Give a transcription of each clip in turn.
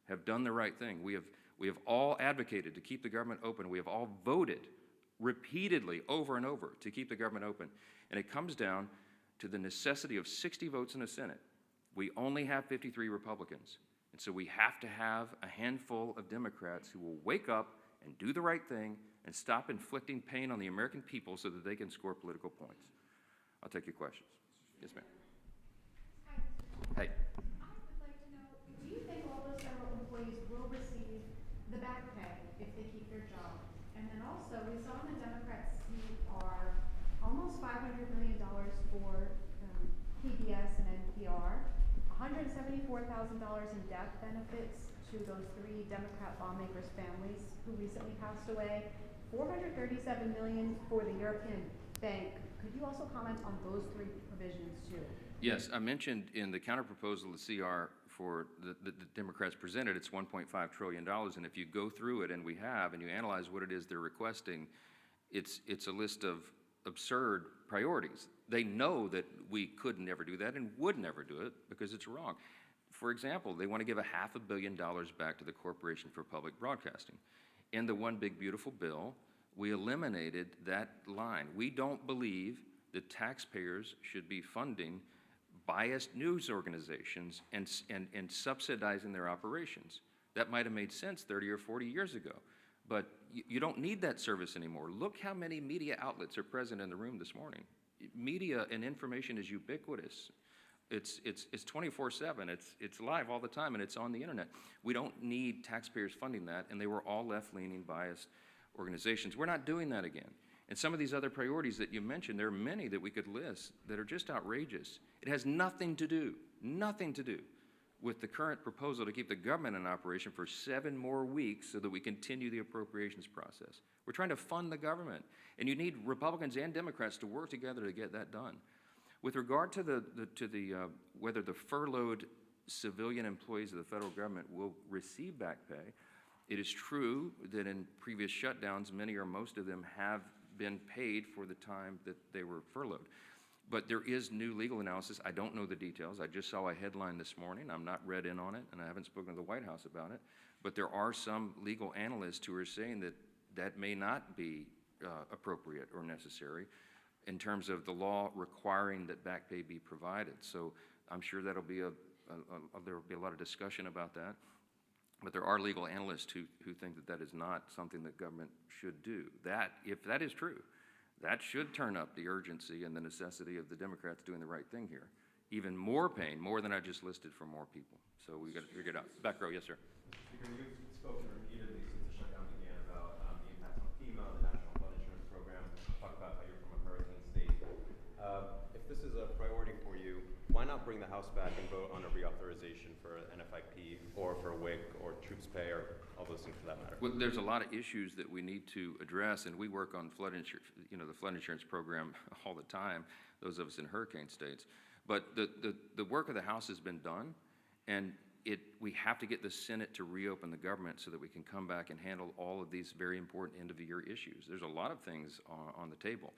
have done the right thing. We have all advocated to keep the government open. We have all voted repeatedly over and over to keep the government open. And it comes down to the necessity of 60 votes in the Senate. We only have 53 Republicans. And so we have to have a handful of Democrats who will wake up and do the right thing and stop inflicting pain on the American people so that they can score political points. I'll take your questions. Yes, ma'am. Hey. I would like to know, do you think all those federal employees will receive the back pay if they keep their job? And then also, we saw in the Democrats' CR almost $500 million for PBS and NPR, $174,000 in death benefits to those 3 Democrat lawmakers' families who recently passed away, $437 million for the European Bank. Could you also comment on those 3 provisions too? Yes, I mentioned in the counterproposal, the CR for the Democrats presented, it's $1.5 trillion, and if you go through it, and we have, and you analyze what it is they're requesting, it's a list of absurd priorities. They know that we could never do that and would never do it because it's wrong. For example, they want to give $500 million back to the Corporation for Public Broadcasting. In the One Big Beautiful Bill, we eliminated that line. We don't believe that taxpayers should be funding biased news organizations and subsidizing their operations. That might have made sense 30 or 40 years ago, but you don't need that service anymore. Look how many media outlets are present in the room this morning. Media and information is ubiquitous. It's 24/7, it's live all the time, and it's on the internet. We don't need taxpayers funding that, and they were all left-leaning biased organizations. We're not doing that again. And some of these other priorities that you mentioned, there are many that we could list that are just outrageous. It has nothing to do with the current proposal to keep the government in operation for 7 more weeks so that we continue the appropriations process. We're trying to fund the government, and you need Republicans and Democrats to work together to get that done. With regard to whether the furloughed civilian employees of the federal government will receive back pay, it is true that in previous shutdowns, many or most of them have been paid for the time that they were furloughed. But there is new legal analysis. I don't know the details. I just saw a headline this morning. I'm not read in on it, and I haven't spoken to the White House about it. But there are some legal analysts who are saying that that may not be appropriate or necessary in terms of the law requiring that back pay be provided. So I'm sure that'll be there will be a lot of discussion about that. But there are legal analysts who think that that is not something that government should do. That, if that is true, that should turn up the urgency and the necessity of the Democrats doing the right thing here. Even more pain, more than I just listed for more people. So we got to figure it out. Back row, yes, sir. Speaker, you've spoken repeatedly since the shutdown began about the impacts on FEMA, the National Flood Insurance Program. Talk about how you're from a hurricane state. If this is a priority for you, why not bring the House back and vote on a reauthorization for NFIP or for WIC or troops pay or all those things for that matter? Well, there's a lot of issues that we need to address, and we work on flood insurance, the flood insurance program all the time, those of us in hurricane states. But the work of the House has been done, and we have to get the Senate to reopen the government so that we can come back and handle all of these very important end-of-the-year issues. There's a lot of things on the table.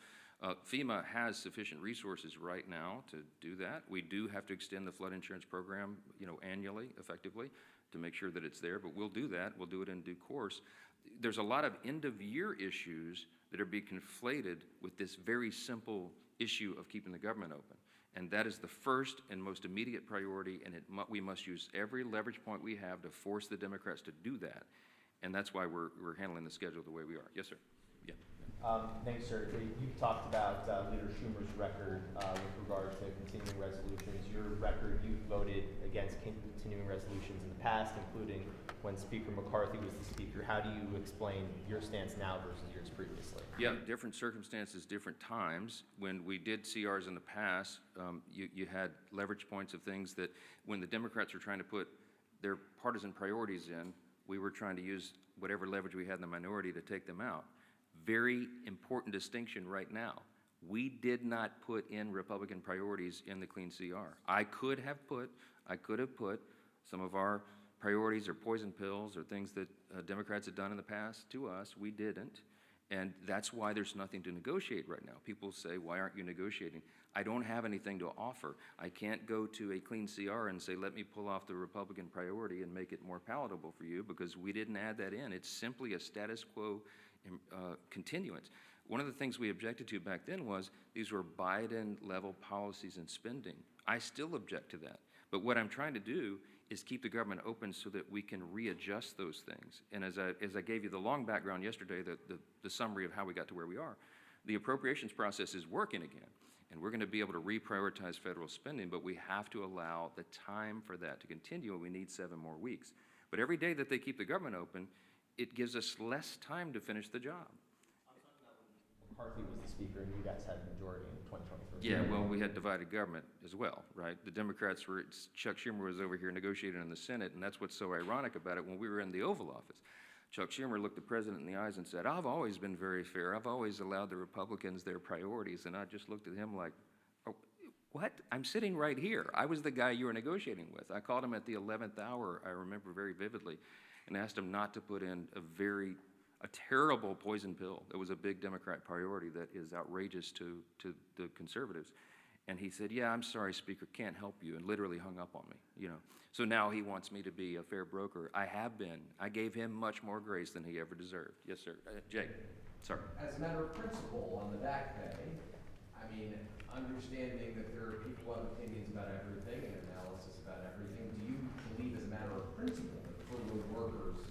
FEMA has sufficient resources right now to do that. We do have to extend the flood insurance program, annually, effectively, to make sure that it's there, but we'll do that. We'll do it in due course. There's a lot of end-of-year issues that are being conflated with this very simple issue of keeping the government open. And that is the first and most immediate priority, and we must use every leverage point we have to force the Democrats to do that. And that's why we're handling the schedule the way we are. Yes, sir. Yeah. Thanks, sir. You've talked about Leader Schumer's record with regard to continuing resolutions. Your record, you voted against continuing resolutions in the past, including when Speaker McCarthy was the Speaker. How do you explain your stance now versus yours previously? Yeah, different circumstances, different times. When we did CRs in the past, you had leverage points of things that when the Democrats were trying to put their partisan priorities in, we were trying to use whatever leverage we had in the minority to take them out. Very important distinction right now. We did not put in Republican priorities in the clean CR. I could have put some of our priorities or poison pills or things that Democrats had done in the past to us. We didn't. And that's why there's nothing to negotiate right now. People say, why aren't you negotiating? I don't have anything to offer. I can't go to a clean CR and say, let me pull off the Republican priority and make it more palatable for you, because we didn't add that in. It's simply a status quo continuance. One of the things we objected to back then was these were Biden-level policies and spending. I still object to that. But what I'm trying to do is keep the government open so that we can readjust those things. And as I gave you the long background yesterday, the summary of how we got to where we are, the appropriations process is working again. And we're going to be able to reprioritize federal spending, but we have to allow the time for that to continue, and we need 7 more weeks. But every day that they keep the government open, it gives us less time to finish the job. McCarthy was the speaker and you guys had the majority in 2023. Yeah, well, we had divided government as well, right? The Democrats were, Chuck Schumer was over here negotiating in the Senate, and that's what's so ironic about it. When we were in the Oval Office, Chuck Schumer looked the president in the eyes and said, I've always been very fair. I've always allowed the Republicans their priorities. And I just looked at him like, oh, what? I'm sitting right here. I was the guy you were negotiating with. I called him at the 11th hour, I remember very vividly, and asked him not to put in a terrible poison pill that was a big Democrat priority that is outrageous to the conservatives. And he said, yeah, I'm sorry, Speaker, can't help you, and literally hung up on me, you know. So now he wants me to be a fair broker. I have been. I gave him much more grace than he ever deserved. Yes, sir. Jake, sorry. As a matter of principle on the back pay, I mean, understanding that there are people who have opinions about everything and analysis about everything, do you believe as a matter of principle that furloughed workers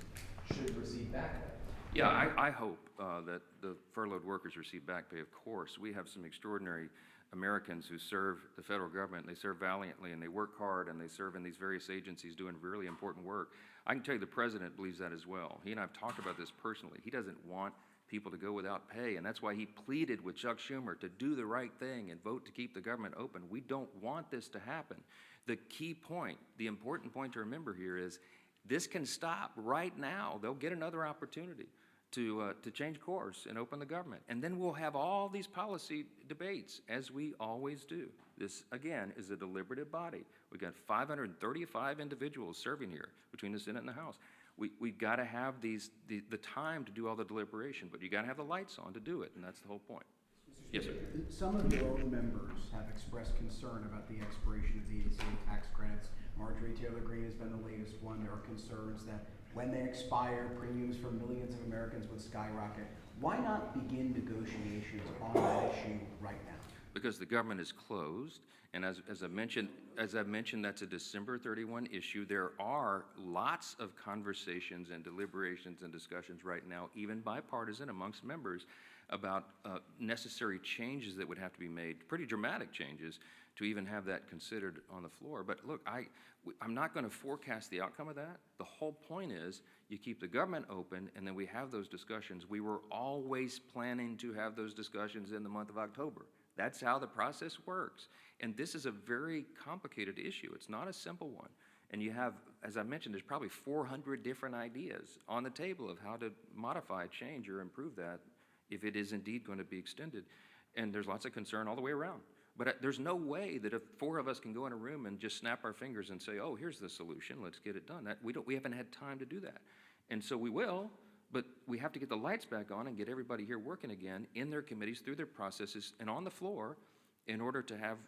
should receive back pay? Yeah, I hope that the furloughed workers receive back pay, of course. We have some extraordinary Americans who serve the federal government. They serve valiantly, and they work hard, and they serve in these various agencies doing really important work. I can tell you the president believes that as well. He and I have talked about this personally. He doesn't want people to go without pay, and that's why he pleaded with Chuck Schumer to do the right thing and vote to keep the government open. We don't want this to happen. The key point, the important point to remember here is this can stop right now. They'll get another opportunity to change course and open the government. And then we'll have all these policy debates, as we always do. This, again, is a deliberative body. We've got 535 individuals serving here between the Senate and the House. We've got to have the time to do all the deliberation, but you got to have the lights on to do it, and that's the whole point. Yes, sir. Some of your own members have expressed concern about the expiration of the estate tax credits. Marjorie Taylor Greene has been the latest one. There are concerns that when they expire, premiums for millions of Americans would skyrocket. Why not begin negotiations on that issue right now? Because the government is closed, and as I've mentioned, that's a December 31 issue. There are lots of conversations and deliberations and discussions right now, even bipartisan amongst members, about necessary changes that would have to be made, pretty dramatic changes, to even have that considered on the floor. But look, I'm not going to forecast the outcome of that. The whole point is you keep the government open, and then we have those discussions. We were always planning to have those discussions in the month of October. That's how the process works. And this is a very complicated issue. It's not a simple one. And you have, as I mentioned, there's probably 400 different ideas on the table of how to modify, change, or improve that if it is indeed going to be extended. And there's lots of concern all the way around. But there's no way that if 4 of us can go in a room and just snap our fingers and say, oh, here's the solution, let's get it done. We haven't had time to do that. And so we will, but we have to get the lights back on and get everybody here working again in their committees, through their processes, and on the floor in order to have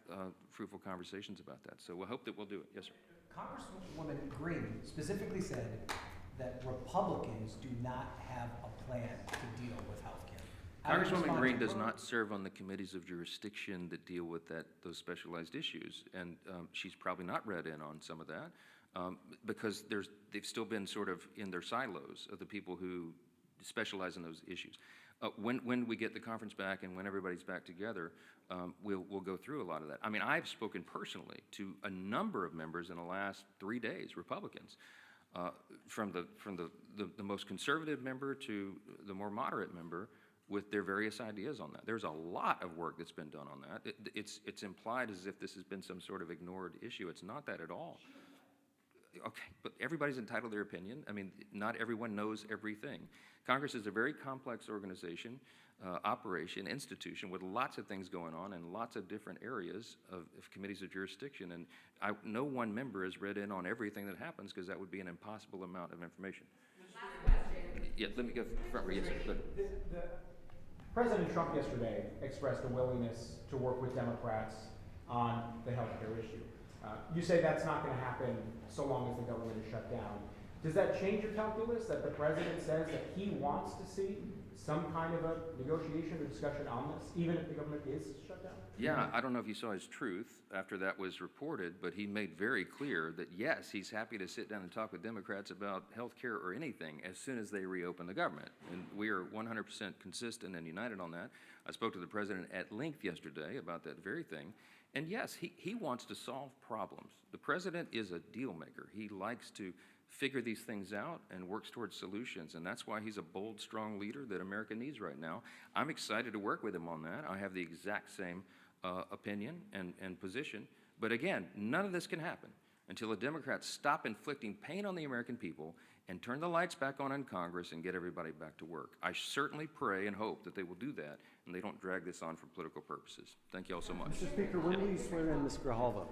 fruitful conversations about that. So we'll hope that we'll do it. Yes, sir. Congresswoman Green specifically said that Republicans do not have a plan to deal with health care. Congresswoman Green does not serve on the committees of jurisdiction that deal with those specialized issues, and she's probably not read in on some of that because they've still been sort of in their silos of the people who specialize in those issues. When we get the conference back and when everybody's back together, we'll go through a lot of that. I mean, I've spoken personally to a number of members in the last 3 days, Republicans, from the most conservative member to the more moderate member, with their various ideas on that. There's a lot of work that's been done on that. It's implied as if this has been some sort of ignored issue. It's not that at all. Okay, but everybody's entitled to their opinion. I mean, not everyone knows everything. Congress is a very complex organization, operation, institution with lots of things going on in lots of different areas of committees of jurisdiction. And no one member has read in on everything that happens, because that would be an impossible amount of information. Yeah, let me go front. Yes, sir. President Trump yesterday expressed a willingness to work with Democrats on the healthcare issue. You say that's not going to happen so long as the government is shut down. Does that change your calculus that the president says that he wants to see some kind of a negotiation or discussion on this, even if the government is shut down? Yeah, I don't know if you saw his truth after that was reported, but he made very clear that yes, he's happy to sit down and talk with Democrats about health care or anything as soon as they reopen the government. And we are 100% consistent and united on that. I spoke to the president at length yesterday about that very thing. And yes, he wants to solve problems. The president is a deal maker. He likes to figure these things out and works towards solutions. And that's why he's a bold, strong leader that America needs right now. I'm excited to work with him on that. I have the exact same opinion and position. But again, none of this can happen until the Democrats stop inflicting pain on the American people and turn the lights back on in Congress and get everybody back to work. I certainly pray and hope that they will do that and they don't drag this on for political purposes. Thank you all so much. Mr. Speaker, when will you swear in Ms. Grijalva?